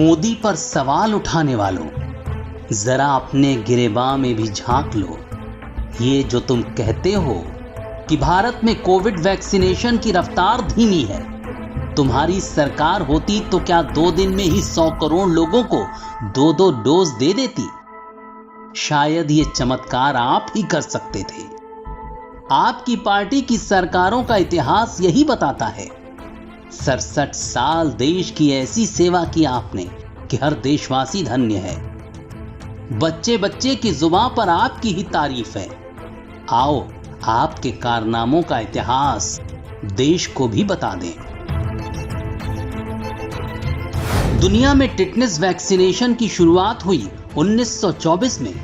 मोदी पर सवाल उठाने वालों, जरा अपने गिरेबान में भी झांक लो। ये जो तुम कहते हो कि भारत में कोविड वैक्सीनेशन की रफ्तार धीमी है, तुम्हारी सरकार होती तो क्या 2 दिन में ही 100 करोड़ लोगों को 2-2 डोज दे देती? शायद ये चमत्कार आप ही कर सकते थे। आपकी पार्टी की सरकारों का इतिहास यही बताता है। 67 साल देश की ऐसी सेवा की आपने कि हर देशवासी धन्य है। बच्चे बच्चे की जुबान पर आपकी ही तारीफ है। आओ आपके कारनामों का इतिहास देश को भी बता दें। दुनिया में टिटनेस वैक्सीनेशन की शुरुआत हुई 1924 में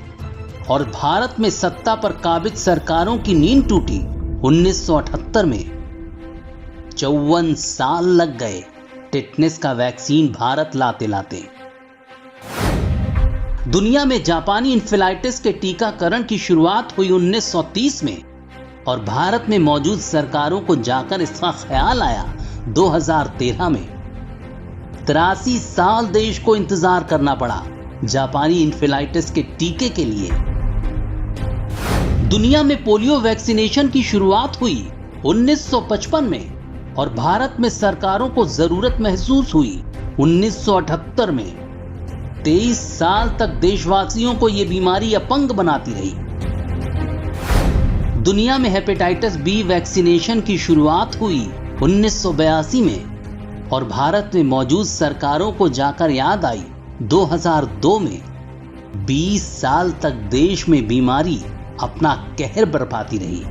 और भारत में सत्ता पर काबिज सरकारों की नींद टूटी 1978 में। 54 साल लग गए टिटनेस का वैक्सीन भारत लाते लाते। दुनिया में जापानी इंफेलाइटिस के टीकाकरण की शुरुआत हुई 1930 में और भारत में मौजूद सरकारों को जाकर इसका ख्याल आया 2013 में। 83 साल देश को इंतजार करना पड़ा जापानी इंफेलाइटिस के टीके के लिए। दुनिया में पोलियो वैक्सीनेशन की शुरुआत हुई 1955 में और भारत में सरकारों को जरूरत महसूस हुई 1978 में। 23 साल तक देशवासियों को यह बीमारी अपंग बनाती रही। दुनिया में हेपेटाइटिस बी वैक्सीनेशन की शुरुआत हुई 1982 में और भारत में मौजूद सरकारों को जाकर याद आई 2002 में। 20 साल तक देश में बीमारी अपना कहर बरपाती रही।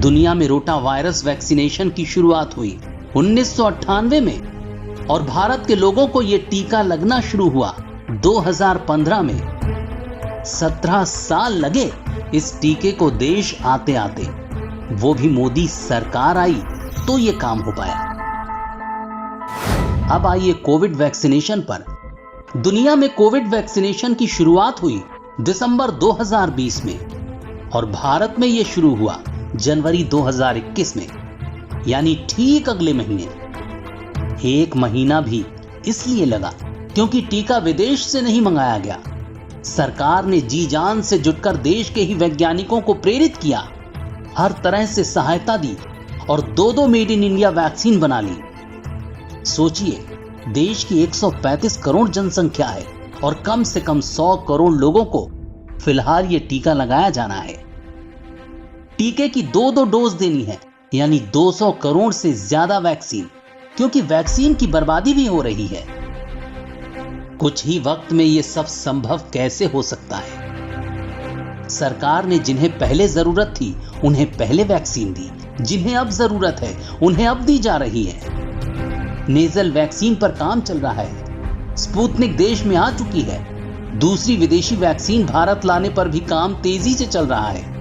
दुनिया में रोटा वायरस वैक्सीनेशन की शुरुआत हुई 1998 में और भारत के लोगों को यह टीका लगना शुरू हुआ 2015 में। 17 साल लगे इस टीके को देश आते आते, वो भी मोदी सरकार आई तो यह काम हो पाया। अब आइए कोविड वैक्सीनेशन पर। दुनिया में कोविड वैक्सीनेशन की शुरुआत हुई दिसंबर 2020 में और भारत में यह शुरू हुआ जनवरी 2021 में, यानी ठीक अगले महीने। 1 महीना भी इसलिए लगा क्योंकि टीका विदेश से नहीं मंगाया गया। सरकार ने जी जान से जुटकर देश के ही वैज्ञानिकों को प्रेरित किया, हर तरह से सहायता दी और 2-2 मेड इन इंडिया वैक्सीन बना ली। सोचिए, देश की 135 करोड़ जनसंख्या है और कम से कम 100 करोड़ लोगों को फिलहाल ये टीका लगाया जाना है। टीके की 2-2 डोज देनी है, यानी 200 करोड़ से ज्यादा वैक्सीन, क्योंकि वैक्सीन की बर्बादी भी हो रही है। कुछ ही वक्त में यह सब संभव कैसे हो सकता है? सरकार ने जिन्हें पहले जरूरत थी उन्हें पहले वैक्सीन दी, जिन्हें अब जरूरत है उन्हें अब दी जा रही है। नेजल वैक्सीन पर काम चल रहा है। स्पुतनिक देश में आ चुकी है। दूसरी विदेशी वैक्सीन भारत लाने पर भी काम तेजी से चल रहा है।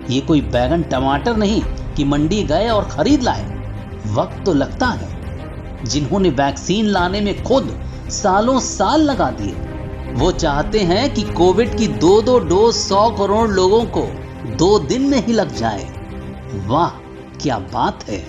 ये कोई बैगन टमाटर नहीं कि मंडी गए और खरीद लाए। वक्त तो लगता है। जिन्होंने वैक्सीन लाने में खुद सालों साल लगा दिए, वो चाहते हैं कि कोविड की 2-2 डोज 100 करोड़ लोगों को 2 दिन में ही लग जाए। वाह क्या बात है।